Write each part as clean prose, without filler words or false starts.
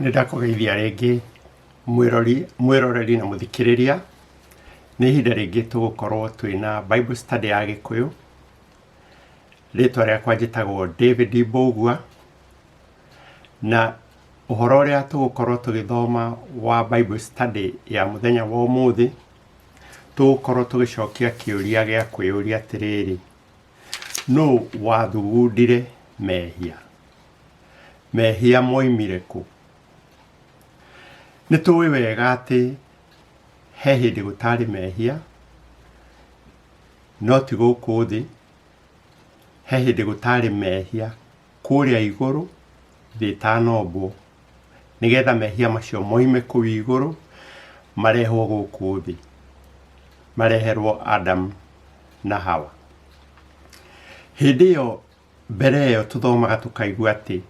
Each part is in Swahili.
Nĩndakũgeithia rĩngĩ mwĩroreri na mũthikĩrĩria. Nĩ ihinda rĩngĩ tũgũkorwo twĩna Bible study ya Gĩkũyũ. Rĩtwa rĩakwa njĩtagwo David Mbũgua, na ũhoro ũrĩa tũgũkorwo tũgĩthoma wa Bible study ya mũthenya wa ũmũthĩ, tũgũkorwo tũgĩcokia kĩũria gĩa kwĩyũria atĩrĩrĩ: nũũ wathugundire mehia? Mehia moimire kũ? Nĩtũĩ wega atĩ he hĩndĩ gũtarĩ mehia, no ti gũkũ thĩ. He hĩndĩ gũtarĩ mehia kũrĩa igũrũ thĩ ĩtanombwo, nĩgetha mehia macio moime kũu igũrũ marehwo gũkũ thĩ, mareherwo Adam na Hawa. Hĩndĩ ĩyo mbere ĩyo tũthomaga tũkaigua atĩ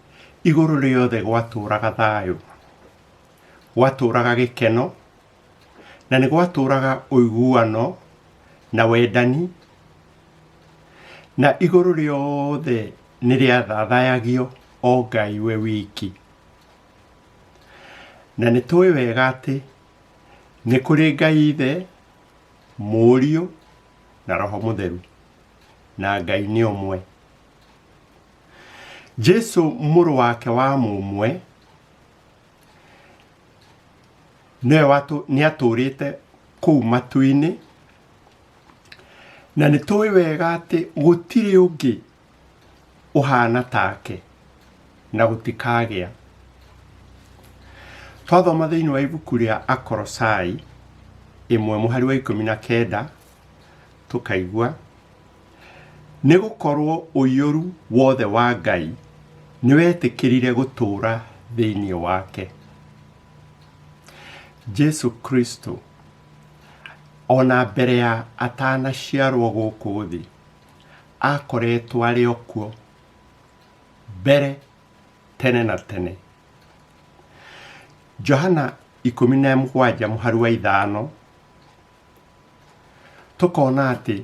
igũrũ rĩothe gwatũraga thayũ, gwatũraga gĩkeno, na nĩ gwatũraga ũiguano na wendani, na igũrũ rĩothe nĩ rĩathathayagio o Ngai we wiki. Na nĩ tũĩ wega atĩ nĩ kũrĩ Ngai Ithe, Mũriũ na Roho Mũtheru, na Ngai nĩ ũmwe. Jesũ mũrũ wake wa mũmwe nĩ atũrĩte kũu matu-inĩ, na nĩ tũĩ wega atĩ gũtirĩ ũngĩ ũhana take na gũtikagĩa. Twathoma thĩinĩ wa ibuku rĩa Akolosai 1:19 tũkaigua: nĩ gũkorwo ũiyũru wothe wa Ngai nĩ wetĩkĩrire gũtũũra thĩinĩ wake. Jesũ Kristo ona mbere ya atanaciarwo gũkũ thĩ akoretwo arĩ o kuo mbere tene na tene. Johana 17:5 tũkona atĩ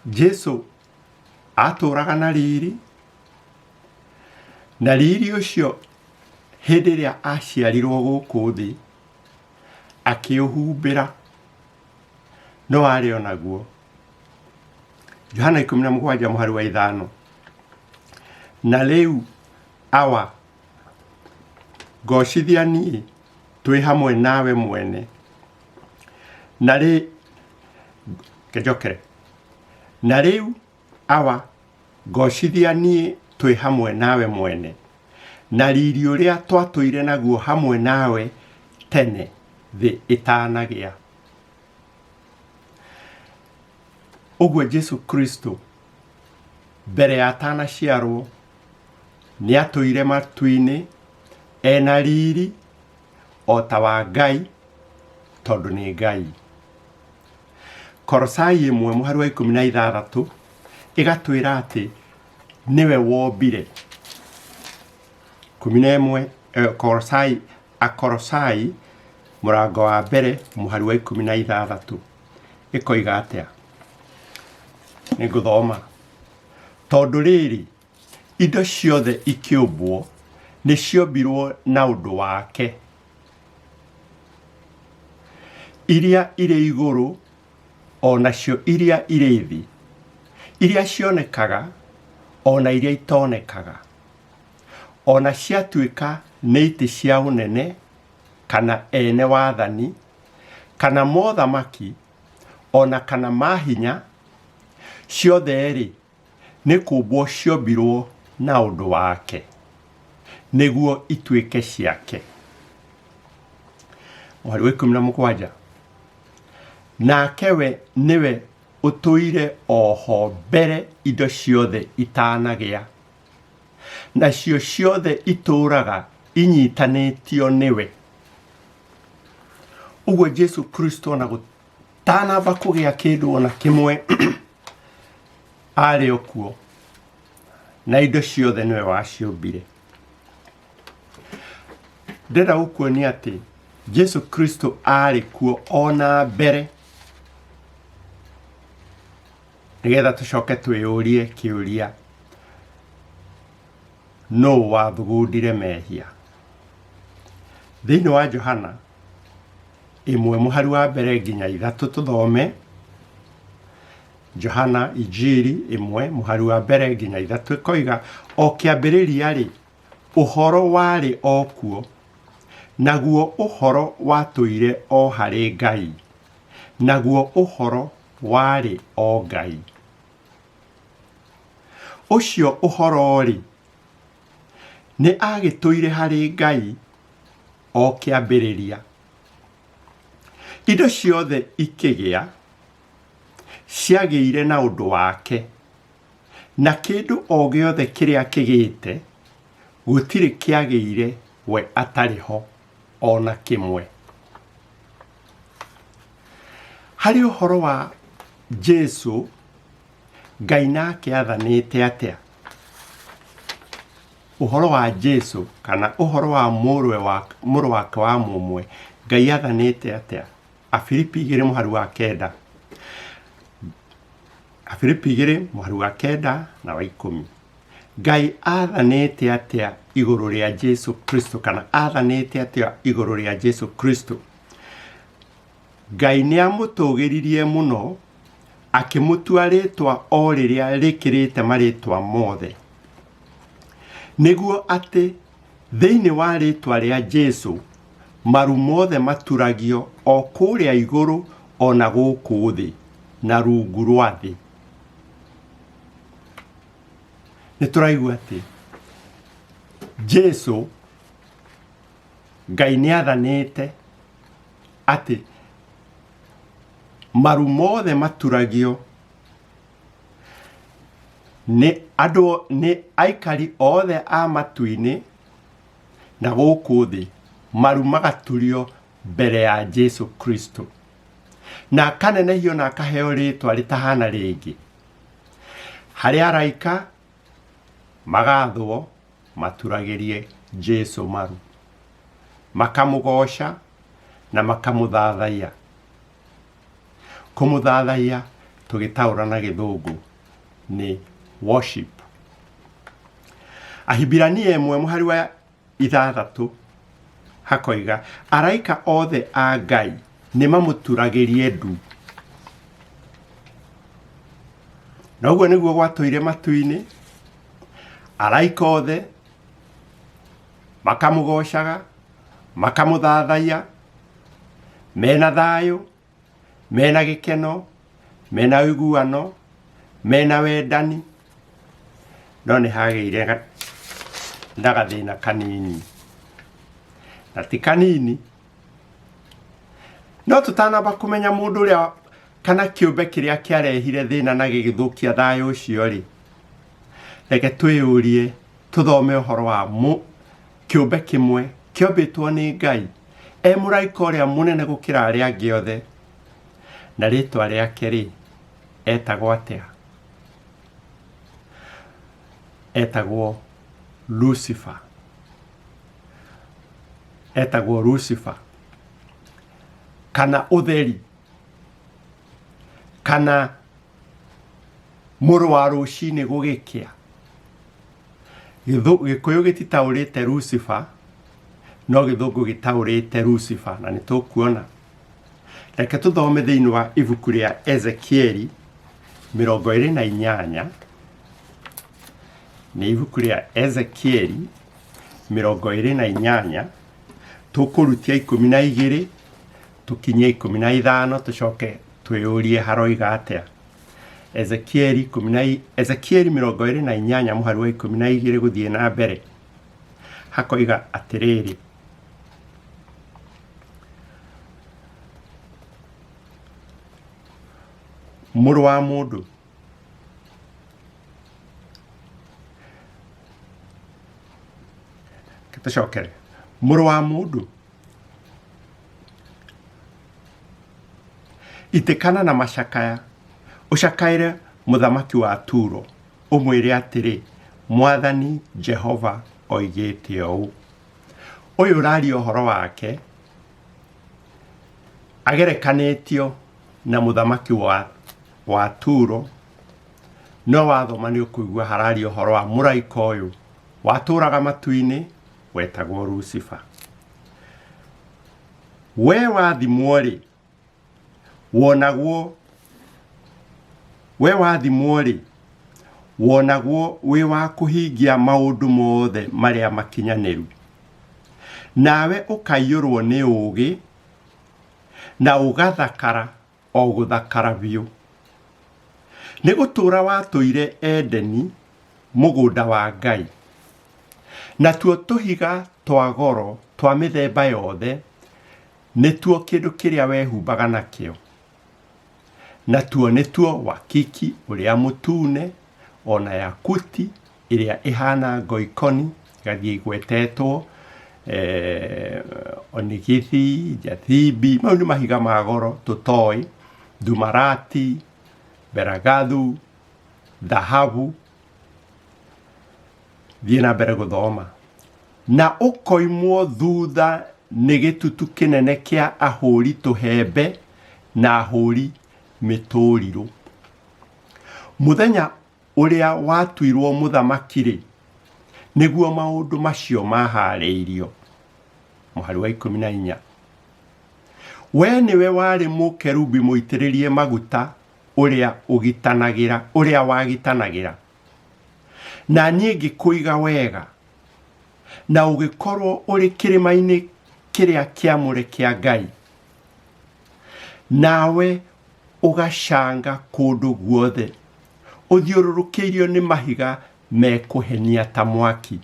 Jesũ atũraga na riri, na riri ũcio hĩndĩ ĩrĩa aciarirwo gũkũ thĩ akĩũhumbĩra, no arĩ o naguo. Johana 17:5: na rĩu awa ngocithia niĩ twĩ hamwe nawe mwene, na rĩu awa ngocithia niĩ twĩ hamwe nawe mwene, na riri ũrĩa twatũire naguo hamwe nawe tene thĩ ĩtanagĩa. Ũguo Jesũ Kristo mbere ya atanaciarwo nĩ atũire matu-inĩ ena riri o ta wa Ngai, tondũ nĩ Ngai. Kolosai 1:16 ĩgatwĩra atĩ nĩwe wombire. 11 Akolosai mũrango wa mbere 1:16 ĩkoiga atĩa? Nĩ ngũthoma: tondũ rĩrĩ indo ciothe ikĩũmbwo nĩ ciombirwo na ũndũ wake, iria irĩ igũrũ o nacio iria irĩ thĩ, iria cionekaga o na iria itonekaga, o na ciatuĩka nĩ itĩ cia ũnene kana ene wathani kana mothamaki o na kana mahinya, ciothe rĩ nĩ kũmbwo ciombirwo na ũndũ wake, nĩguo ituĩke ciake. 17: nake we nĩwe ũtũire oho mbere indo ciothe itanagĩa, nacio ciothe itũũraga inyitanĩtio nĩwe. Ũguo Jesũ Kristo ona gũtanamba kũgĩa kĩndũ ona kĩmwe arĩ o kuo, na indo ciothe nĩwe waciũmbire. Ndĩrenda gũkuonia atĩ Jesũ Kristo arĩ kuo ona mbere, nĩgetha tũcoke twĩyũrie kĩũria: no wathugundire mehia. Thĩinĩ wa Johana 1:3 tuthome. Johana Injiri 1:3 koiga, o kĩambĩrĩria rĩ, ũhoro warĩ o kuo, naguo ũhoro watũire o harĩ Ngai, naguo ũhoro warĩ o Ngai. Ũcio ũhoro rĩ, nĩ agĩtũire harĩ Ngai o kĩambĩrĩria. Indo ciothe ikĩgĩa, ciagĩire na ũndũ wake, na kĩndũ o gĩothe kĩrĩa kĩgĩte, gũtirĩ kĩagĩire we atarĩ ho ona kĩmwe. Harĩ ũhoro wa Jesu, Ngai nake athanĩte atĩa? Ũhoro wa Jesu kana ũhoro wa mũrũ wake wa mũmwe, Ngai athanĩte atĩa? Afilipi 2:9. Afilipi 2:9. Ngai athanĩte atĩa igũrũ rĩa Jesu Kristo, kana athanĩte atĩa igũrũ rĩa Jesu Kristo? Ngai nĩamũtũgĩririe mũno, akĩmũtua rĩtwa o rĩrĩa rĩkĩrĩte marĩtwa mothe, nĩguo atĩ thĩinĩ wa rĩtwa rĩa Jesu maru mothe maturagio, o kũrĩa igũrũ ona gũkũ thĩ na rungu rwa thĩ. Nĩtũraigua atĩ Jesu, Ngai nĩathanĩte atĩ maru mothe maturagio, nĩ aikari othe a matu-inĩ na gũkũ thĩ, maru magaturio mbere ya Jesu Kristo, na akanenehio na akaheo rĩtwa rĩtahana rĩngĩ. Harĩ araika magathwo maturagĩrie Jesu maru, makamũgoca na makamũthathaiya. Kũmũthathaiya tũgĩtaũra na gĩthũngũ nĩ worship. Ahibirania 1:6 hakoiga, araika othe a Ngai nĩmamũturagĩrie ndu. Na ũguo nĩguo gwatũire matu-inĩ, araika othe makamũgocaga, makamũthathaiya, mena thayũ, mena gĩkeno, mena ũiguano, mena wendani. No nĩ hagĩire na gathĩna kanini, na ti kanini. No tũtanamba kũmenya mũndũ ũrĩa kana kĩũmbe kĩrĩa kĩarehire thĩna na gĩgĩthũkia thayũ ũcio rĩ, reke twĩyũrie, tũthome ũhoro wa kĩũmbe kĩmwe kĩombĩtwo nĩ Ngai, mũraika ũrĩa mũnene gũkĩra arĩa angĩ othe, na rĩtwa rĩake rĩ, etagwo atĩa? Etagwo Lucifer. Etagwo Lucifer, kana ũtheri, kana mũrũ wa rũcinĩ gũgĩkĩa. Gĩkũyũ gĩtitaũrĩte Lucifer, no gĩthũngũ gĩtaũrĩte Lucifer, na nĩtũkuona. Reke tũthome thĩinĩ wa ibuku rĩa Ezekieli 28. Nĩ ibuku rĩa Ezekieli 28, tũkũrutia 12 tũkinye 15, tũcoke twĩyũrie haroiga atĩa. Ezekieli 28:12 gũthiĩ na mbere hakoiga atĩrĩrĩ, mũrũ wa mũndũ, tũcokere, mũrũ wa mũndũ, itĩkana na macakaya, ũcakaĩre mũthamaki wa Turo, ũmwĩre atĩrĩ, Mwathani Jehova oigĩte ũũ. Ũyũ ũraria ũhoro wake agerekanĩtio na mũthamaki wa Turo, no wathoma nĩ ũkũigua hararia ũhoro wa mũraika ũyũ watũraga matu-inĩ wetagwo Lucifer. We wathimwo rĩ, wonagwo wĩ wa kũhingia maũndũ mothe marĩa makinyanĩru, nawe ũkaiyũrwo nĩ ũũgĩ na ũgathakara o gũthakara biũ. Nĩ gũtũũra watũire Edeni, mũgũnda wa Ngai, natuo tũhiga twa goro twa mĩthemba yothe nĩtuo kĩndũ kĩrĩa wehumbaga nakĩo, natuo nĩtuo wakiki ũrĩa mũtune, ona yakuti ĩrĩa ĩhana ngoikoni gathiĩ igwetetwo, onigithi, jathibi, mau nĩ mahiga ma goro tũtoĩ, dumarati, beragathu, dhahabu. Thiĩ na mbere gũthoma. Na ũkoimwo thutha nĩ gĩtutu kĩnene kĩa ahũri tũhembe na ahũri mĩtũrirũ. Mũthenya ũrĩa watuirwo mũthamaki-rĩ, nĩguo maũndũ macio maharĩirio. Mũhari wa 14. We nĩwe warĩ mũkerubi mũitĩrĩrie maguta ũrĩa wagitanagĩra. Na niĩ ngĩkũiga wega, na ũgĩkorwo ũrĩ kĩrĩma-inĩ kĩrĩa kĩamũre kĩa Ngai, nawe ũgacanga kũndũ guothe, ũthiũrũrũkĩirio nĩ mahiga mekũhenia ta mwaki.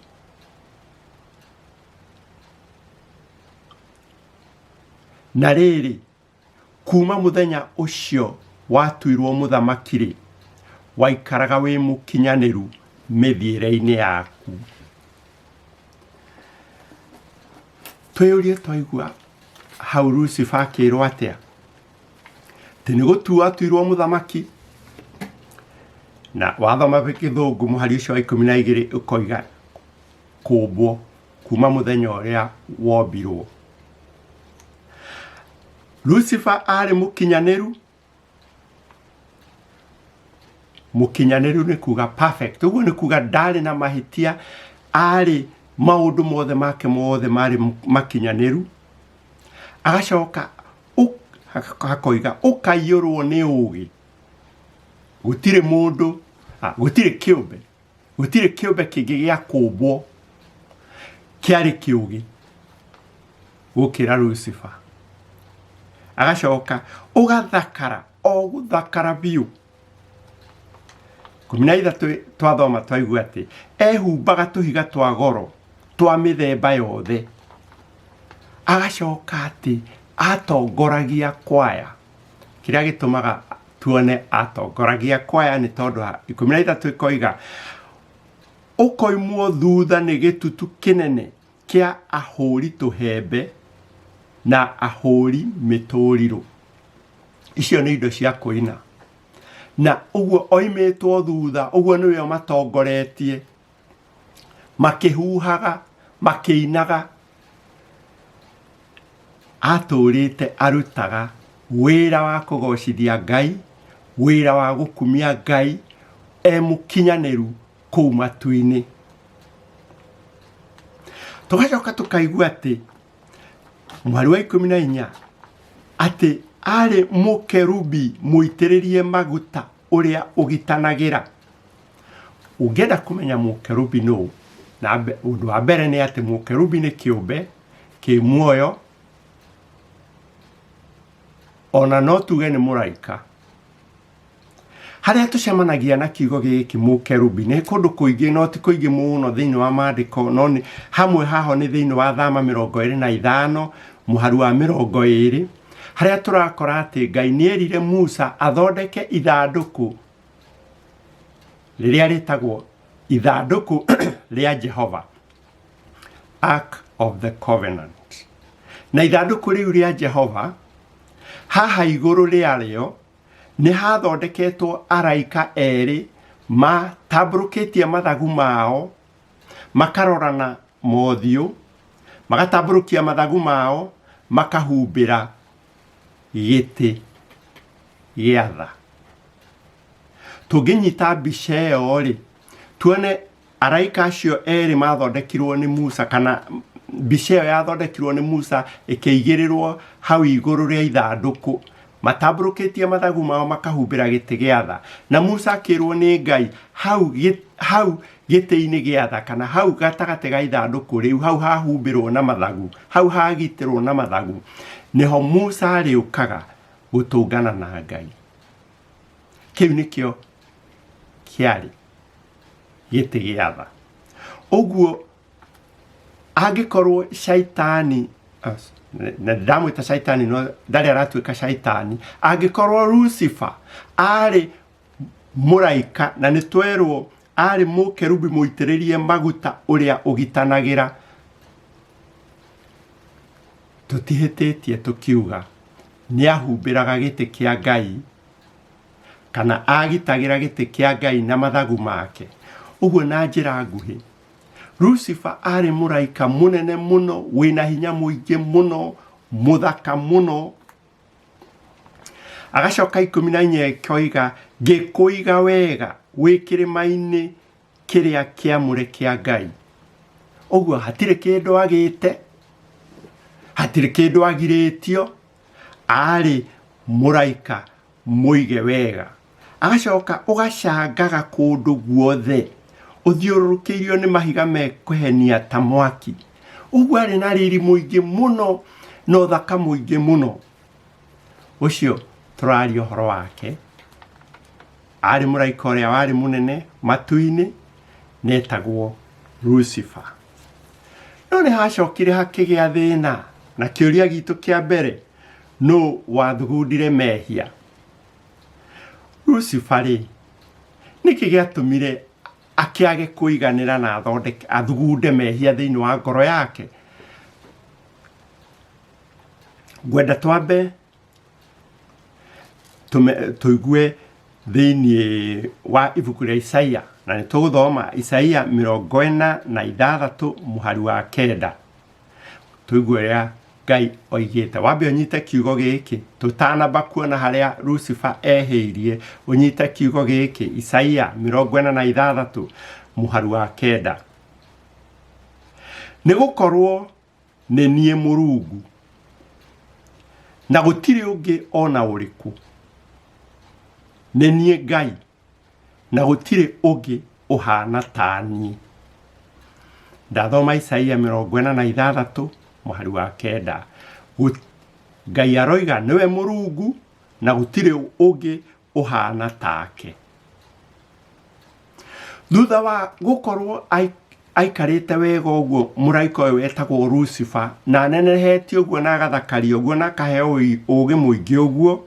Na rĩrĩ, kuma mũthenya ũcio watuirwo mũthamaki-rĩ, waikaraga wĩ mũkinyanĩru mĩthiĩre-inĩ yaku. Twĩyũrie twaigua hau Lucifer akĩrwo atĩa? Tĩ nĩ gũtua atuirwo mũthamaki, na wathoma gĩthũngũ mũhari ũcio wa 12 ũkoiga kũmbwo kuma mũthenya ũrĩa wombirwo. Lucifer arĩ mũkinyanĩru. Mũkinyanĩru nĩ kuga perfect. Ũguo nĩ kuga ndarĩ na mahĩtia, arĩ maũndũ mothe make mothe marĩ makinyanĩru. Agacoka hakoiga ũkaiyũrwo nĩ ũũgĩ. Gũtirĩ mũndũ, gũtirĩ kĩũmbe kĩngĩ gĩa kũmbwo kĩarĩ kĩũgĩ gũkĩra Lucifer. Agacoka ũgathakara o gũthakara biũ. 13 twathoma twaigua atĩ ehumbaga tũhiga twa goro twa mĩthemba yothe. Agacoka atĩ atongoragia kwaya. Kĩrĩa gĩtũmaga tuone atongoragia kwaya nĩ tondũ 13 ĩkoiga ũkoimwo thutha nĩ gĩtutu kĩnene kĩa ahũri tũhembe na ahũri mĩtũrirũ. Icio nĩ indo cia kũina. Na ũguo oimĩtwo thutha, ũguo nĩwe matongoretie, makĩhuhaga, makĩinaga. Atũrĩte arutaga wĩra wa kũgocithia Ngai, wĩra wa gũkumia Ngai, mũkinyanĩru kũu matu-inĩ. Tũgacoka tũkaigua atĩ mweri wa 14 atĩ arĩ mũkerubi mũitĩrĩrie maguta ũrĩa ũgitanagĩra. Ũngĩenda kũmenya mũkerubi nũ, na ũndũ wa mbere nĩ atĩ mũkerubi nĩ kĩũmbe kĩ muoyo, ona no tuge nĩ mũraika. Harĩa tũcemanagia na kiugo gĩkĩ mũkerubi nĩ kũndũ kũingĩ, no ti kũingĩ mũno thĩinĩ wa maandĩko, no nĩ hamwe haho nĩ thĩinĩ wa Thama 25 mũhari wa 20, harĩa tũrakora atĩ Ngai nĩerire Musa athondeke ithandũkũ rĩrĩa rĩtagwo ithandũkũ rĩa Jehova, Ark of the Covenant. Na ithandũkũ rĩu rĩa Jehova, haha igũrũ rĩarĩo nĩ hathondeketwo araika erĩ matambũrũkĩtie mathagu mao, makarorana mothiũ, magatambũrũkia mathagu mao, makahumbĩra gĩtĩ gĩa tha. Tũngĩnyita mbica ĩyo rĩ, tuone araika acio eri mathondekirwo ni Musa, kana mbica ĩyo yathondekirwo ni Musa ĩkĩigĩrĩrwo hau igũrũ rĩa ithandũkũ, matamburũkĩtie mathagu mao makahumbĩra gĩtĩ gĩa tha, na Musa akĩrwo nĩ Ngai hau gĩtĩ-inĩ gĩa tha, kana hau gatagatĩ ga ithandũkũ rĩu, hau hahumbĩrwo na mathagu, hau hagitĩrwo na mathagu, niho Musa arĩũkaga gũtũngana na Ngai. Kĩu nĩkĩo kĩarĩ gĩtĩ gĩa tha. Ũguo angĩkorwo shaitani, na ndamwĩta shaitani no ndarĩ aratuĩka shaitani, angĩkorwo Lucifer arĩ mũraika, na nĩ twerwo arĩ mũkerubi mũitĩrĩrie maguta ũrĩa ũgitanagĩra, tũtihĩtĩtie tũkiuga nĩ ahumbĩraga gĩtĩ kĩa Ngai, kana agitagĩra gĩtĩ kĩa Ngai na mathagu make. Ũguo na njĩra nguhĩ, Lucifer arĩ mũraika mũnene mũno, wĩna hinya mũingĩ mũno, mũthaka mũno. Agacoka 14 koiga, ngĩkũiga wega wĩ kĩrĩma-inĩ kĩrĩa kĩamũre kĩa Ngai. Ũguo hatirĩ kĩndũ agĩte, hatirĩ kĩndũ agirĩtio, arĩ mũraika mũige wega. Agacoka ũgacangaga kũndũ guothe, ũthiũrũrũkĩirio nĩ mahiga mekũhenia ta mwaki. Ũguo arĩ na riri mũingĩ mũno na ũthaka mũingĩ mũno. Ũcio tũraria ũhoro wake, arĩ mũraika ũrĩa warĩ mũnene matu-inĩ, netagwo Lucifer. No nĩ hacokire hakĩgĩa thĩna, na kĩũria gitũ kĩa mbere, no wathugundire mehia? Lucifer rĩ, nĩkĩ gĩatũmire akĩage kũiganĩra na athugunde mehia thĩinĩ wa ngoro yake? Ngwenda twambe tũigue thĩinĩ wa ibuku rĩa Isaia, na nĩ tũgũthoma Isaia 46 mũhari wa 9. Tũigue ũrĩa Ngai oigĩte. Wambe ũnyite kiugo gĩkĩ, tũtanamba kuona harĩa Lucifer ehĩirie, ũnyite kiugo gĩkĩ, Isaia 46 mũhari wa 9. Nĩ gũkorwo nĩ niĩ Mũrungu, na gũtirĩ ũngĩ ona ũrĩkũ. Nĩ niĩ Ngai, na gũtirĩ ũngĩ ũhana ta niĩ. Ndathoma Isaia 46 mũhari wa 9. Ngai aroiga nĩwe Mũrungu, na gũtirĩ ũngĩ ũhana take. Thutha wa gũkorwo aikarĩte wega ũguo mũraika ũyũ wetagwo Lucifer, na nenehetio ũguo na agathakario ũguo na akaheo ũũgĩ mũingĩ ũguo,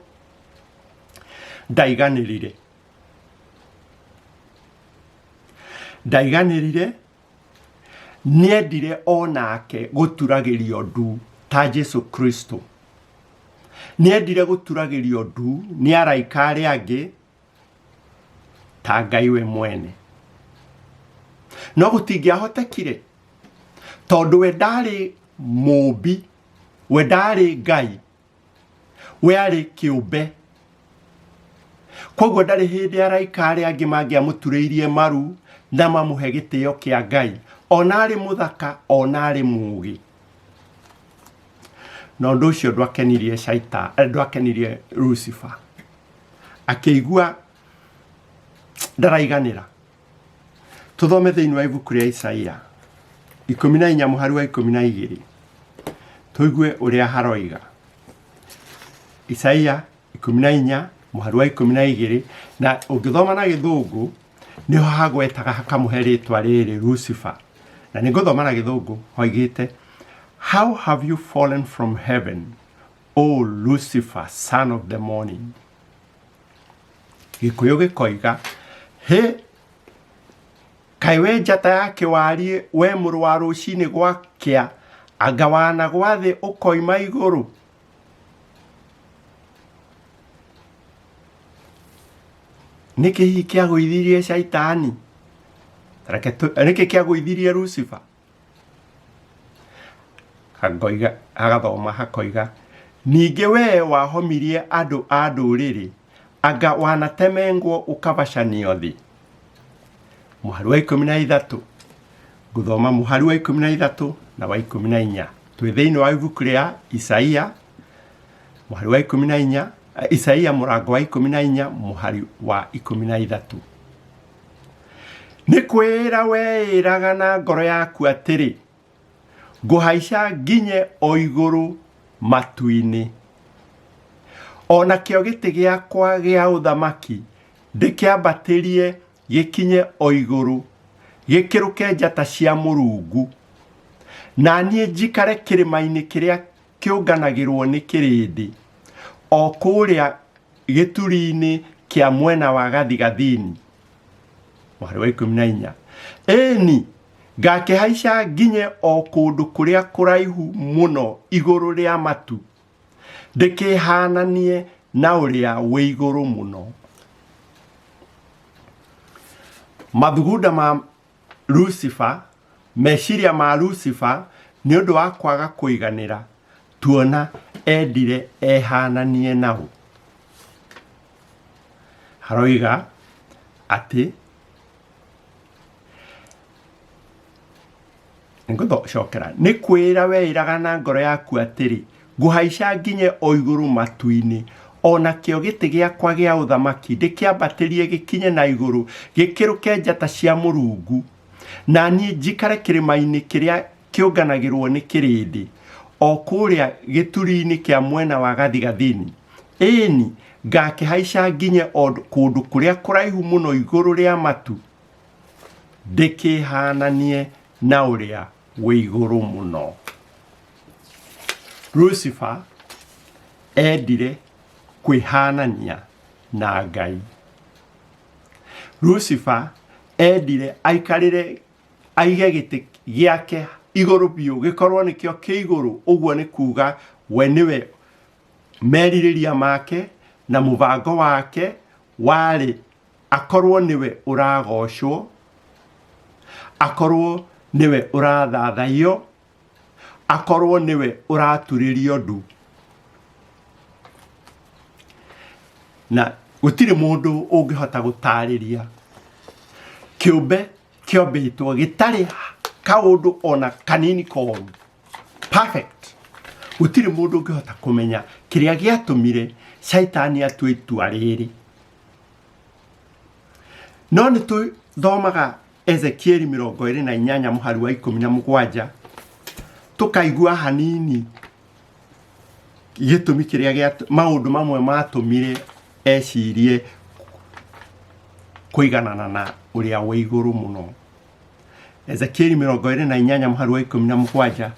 ndaiganĩrire, niendire onake gũturagĩrio ndu ta Jesu Kristo. Niendire gũturagĩrio ndu nĩ araika arĩa angĩ ta Ngai we mwene. No gũtingĩahotekire, tondũ we ndarĩ mũmbi, we ndarĩ Ngai, we arĩ kĩũmbe. Koguo ndarĩ hĩndĩ araika arĩa angĩ mangĩamũturĩirie maru na mamũhe gĩtĩo kĩa Ngai, ona arĩ mũthaka, ona arĩ mũũgĩ. Na ũndũ ũcio ndwakenirie Lucifer. Akĩigua ndaraiganĩra. Tũthome thĩinĩ wa ibuku rĩa Isaia 14 mũhari wa 12. Tũigue ũrĩa haroiga. Isaia 14 mũhari wa 12, na ũngĩthoma na Gĩthũngũ nĩho hagwetaga hakamũhe rĩtwa rĩrĩ Lucifer. Na nĩngũthoma na Gĩthũngũ, hoigĩte, how have you fallen from heaven, O Lucifer, son of the morning? Gĩkũyũ gĩkoiga, he, kaĩ we njata ya kĩwarie, we mũrũ wa rũcinĩ gwakĩa, anga wana gwa thĩ ũkoima igũrũ. Nĩkĩ hihi kĩagũithirie shaitani? Nĩkĩ kĩagũithirie Lucifer? Hagathoma hakoiga, ningĩ we wahomirie andũ a ndũrĩrĩ, anga wanatemengwo ũkabacanio thĩ. mũhari wa 13 ngũthoma mũhari wa 13 na wa 14 twĩ thĩinĩ wa ibuku rĩa Isaia mũhari wa 14 Isaia mũrango wa 14 mũhari wa 13 nĩ kwĩra weĩraga na ngoro yaku atĩrĩ ngũhaica nginye o igũrũ matu-inĩ ona kĩo gĩtĩ gĩakwa gĩa ũthamaki ndĩkĩambatĩrie gĩkinye o igũrũ gĩkĩrũke njata cia Mũrungu na niĩ njikare kĩrĩma-inĩ kĩrĩa kĩũnganagĩrwo nĩ kĩrĩndĩ o kũrĩa gĩturi-inĩ kĩa mwena wa gathigathini mũhari wa 14 ĩni ngakĩhaica nginye o kũndũ kũrĩa kũraihu mũno igũrũ rĩa matu ndĩkĩhananie na ũrĩa wĩ igũrũ mũno. Mathugunda ma Lucifer meciria ma Lucifer nĩ ũndũ wa kwaga kũiganĩra tuona endire ehananie nao. Haroiga atĩ ngũthocokera nĩ kwĩra weĩraga na ngoro yaku atĩrĩ ngũhaica nginye o igũrũ matu-inĩ ona kĩo gĩtĩ gĩakwa gĩa ũthamaki ndĩkĩambatĩrie gĩkinye na igũrũ gĩkĩrũke njata cia Mũrungu na niĩ njikare kĩrĩma-inĩ kĩrĩa kĩũnganagĩrwo nĩ kĩrĩndĩ o kũrĩa gĩturi-inĩ kĩa mwena wa gathigathini ĩni ngakĩhaica nginye o kũndũ kũrĩa kũraihu mũno igũrũ rĩa matu ndĩkĩhananie na ũrĩa wĩ igũrũ mũno. Lucifer endire kwĩhanania na Ngai. Lucifer endire aikarĩre aige gĩtĩ gĩake igũrũ biũ gĩkorwo nĩkĩo kĩ igũrũ ũguo nĩ kuga we nĩwe merirĩria make na mũbango wake warĩ akorwo nĩwe ũragocwo akorwo niwe ũrathathaio akorwo niwe ũraturĩrio ndu na gũtirĩ mũndũ ũngĩhota gũtarĩria kĩũmbe kĩombĩtwo gĩtarĩ kaũndũ ona kanini koru perfect gũtirĩ mũndũ ũngĩhota kũmenya kĩrĩa gĩatũmire Shaitani atue itua rĩrĩ no nĩ tũthomaga Ezekieli 28 mũhari wa 17 tukaigua hanini gĩtũmi kĩrĩa gĩa maũndũ mamwe matũmire ecirie kũiganana na ũrĩa wĩ igũrũ mũno. Ezekieli 28 mũhari wa 17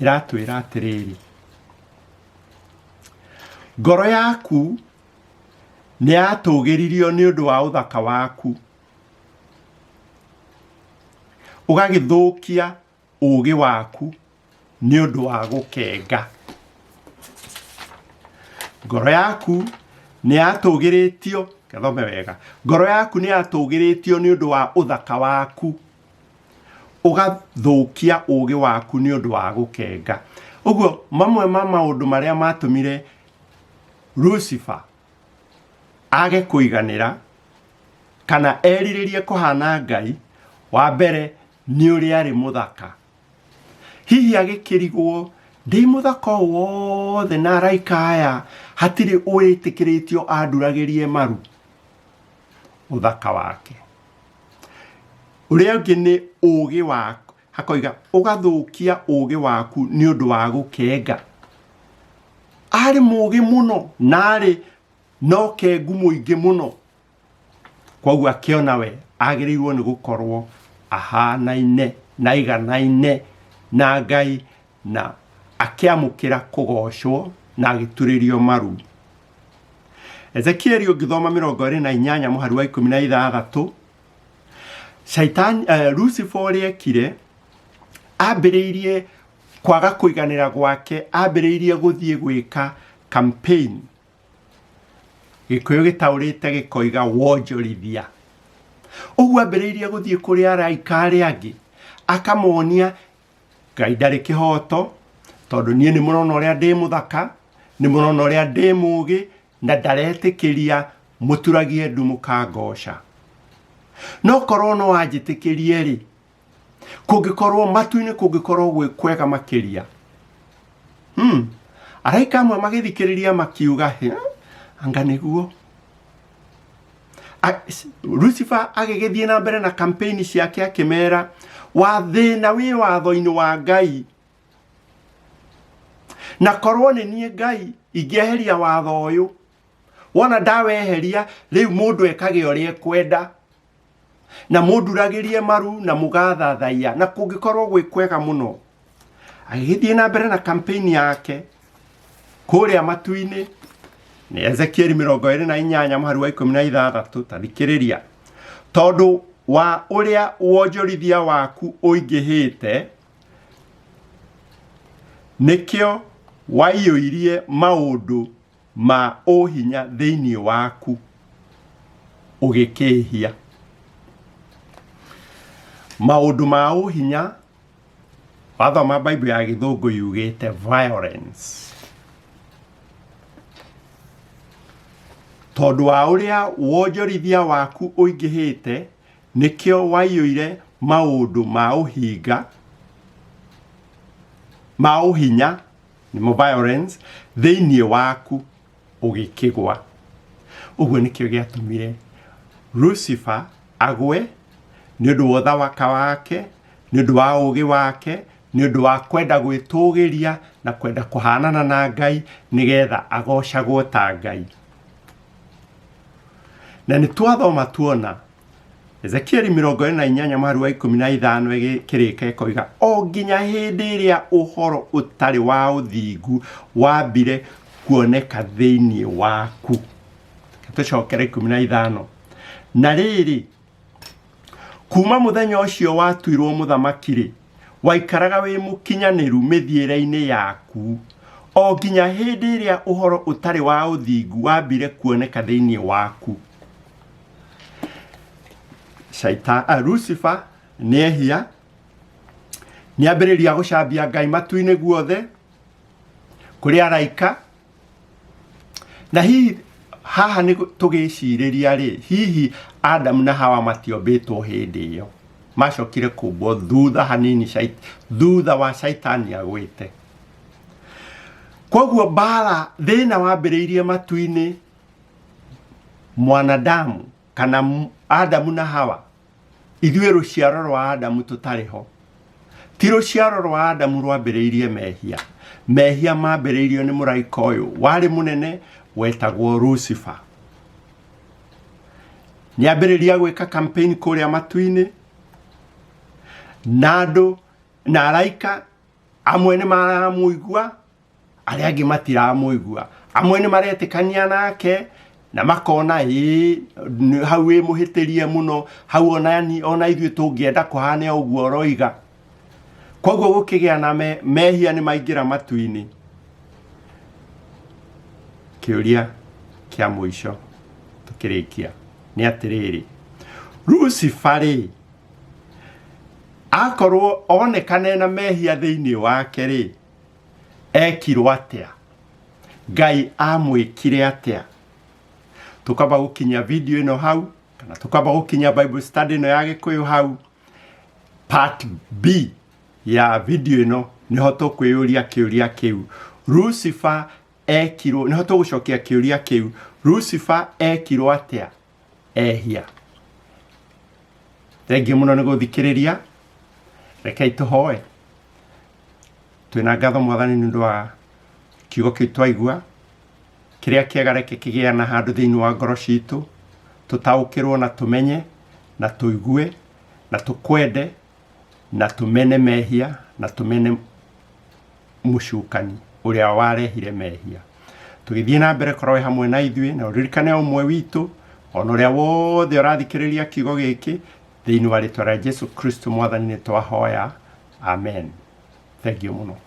ĩratwĩra atĩrĩrĩ ngoro yaku nĩ yatũgĩririo nĩ ũndũ wa ũthaka waku ũgagĩthũkia ũũgĩ waku nĩ ũndũ wa gũkenga. Ngoro yaku nĩ yatũgĩrĩtio gathome wega ngoro yaku nĩ yatũgĩrĩtio nĩ ũndũ wa ũthaka waku ũgathũkia ũũgĩ waku nĩ ũndũ wa gũkenga. Ũguo mamwe ma maũndũ marĩa matũmire Lucifer age kũiganĩra kana erirĩrie kũhana Ngai wa mbere nĩ ũrĩa arĩ mũthaka. Hihi agĩkĩrigwo ndĩ mũthaka wothe na araika aya hatirĩ ũĩtĩkĩrĩtio anduragĩrie maru ũthaka wake. Ũrĩa ũngĩ nĩ ũũgĩ waku hakoiga ũgathũkia ũũgĩ waku nĩ ũndũ wa gũkenga. Arĩ mũũgĩ mũno na arĩ no kengu mũingĩ mũno koguo akĩona we agĩrĩirwo nĩ gũkorwo ahanaine na iganaine na Ngai na akĩamũkĩra kũgocwo na agĩturĩrio maru. Ezekieli ũngĩthoma 28 mũhari wa 16 Shaitani Lucifer ũrĩa ekire ambĩrĩirie kwaga kũiganĩra gwake ambĩrĩirie gũthiĩ gwĩka campaign gĩkũyũ gĩtaũrĩte gĩkoiga wonjorithia. Ũguo ambĩrĩirie gũthiĩ kũrĩ araika arĩa angĩ akamonia Ngai ndarĩ kĩhoto tondũ niĩ nĩ mũrona ũrĩa ndĩ mũthaka nĩ mũrona ũrĩa ndĩ mũũgĩ na ndaretĩkĩria mũturagie ndu mũkangoca. no korwo no anjitikirie ri kungikorwo matu-ini kungikorwo gwi kwega makiria araika amwe magithikiriria makiuga he anga niguo Lucifer agigithie na mbere na campaign ciake akimera wathina wi watho-ini wa Ngai na korwo ni nie Ngai ingieheria watho uyu wona ndaweheria riu mundu ekage uria kwenda na munduragirie maru na mugathathaiya na kungikorwo gwi kwega muno agithie na mbere na campaign yake kuria matu-ini ni Ezekiel 28 muhari wa 16 tathikiriria tondu wa uria wonjorithia waku uingihite nikio waiyuirie maundu ma uhinya thiini waku ugikihia maundu ma uhinya wathoma Bible ya Githungu yugite violence tondu wa uria wonjorithia waku uingihite nikio waiyuire maundu ma uhinga ma uhinya ni mo violence thiini waku ugikigwa uguo nikio giatumire Lucifer agwe ni undu wa uthawaka wake ni undu wa ugi wake ni undu wa kwenda gwitugiria na kwenda kuhanana na Ngai nigetha agocagwo ta Ngai na ni twathoma tuona Ezekiel 28 muhari wa 15 kirika ikoiga o nginya hindi iria uhoro utari wa uthingu wambire kuoneka thiini waku tucokere 15 na riri kuma muthenya ucio watuirwo muthamakiri waikaraga wi mukinyaniru mithiire-ini yaku o nginya hindi iria uhoro utari wa uthingu wambire kuoneka thiini waku Lucifer nehia ni ambiriria gucambia Ngai matu-ini guothe kuri araika na hihi haha ni tugiciriria ri hihi Adam na Hawa matiombitwo hindi iyo macokire kumbwo thutha hanini thutha wa shaitani agwite koguo bara thina wambiriirie matu-ini mwanadamu kana Adamu na Hawa ithuĩ ruciaro rwa Adamu tutariho ti ruciaro rwa Adamu rwambiriirie mehia mambiriirio ni muraika uyu wari munene wetagwo Lucifer ni ambiriria gwika campaign kuria matu-ini na andu na araika amwe ni maramuigua aria angi matiramuigua amwe ni maretikania nake na makona hau wi muhitirie muno hau ona ithuĩ tungienda kuhane uguo roiga koguo gukigia na mehia ni maingira matu-ini kiuria kia muico tukirikia ni atiriri Lucifer akorwo onekane na mehia thiini wake ri ekirwo atia Ngai amwikire atia tukaba gukinya video ino hau kana tukaba gukinya Bible study ino ya Gikuyu hau part B ya video ino niho tukwiyuria kiuria kiu Lucifer ekirwo niho tugucokia kiuria kiu Lucifer ekirwo atia ehia thengi muno ni guthikiriria rekei tuhoe twina ngatho mwathani ni undu wa kiugo kiu twaigua kiria kiega reke kigia na handu thiini wa ngoro citu tutaukirwo na tumenye na tuigue na tukwende na tumene mehia na tumene mucukani uria warehire mehia tugithie na mbere korwo hamwe na ithuĩ na uririkane umwe witu ona uria wothe urathikiriria kiugo giki thiini wa ritwa rĩa Jesu Kristo mwathani ni twahoya amen. Thank you muno.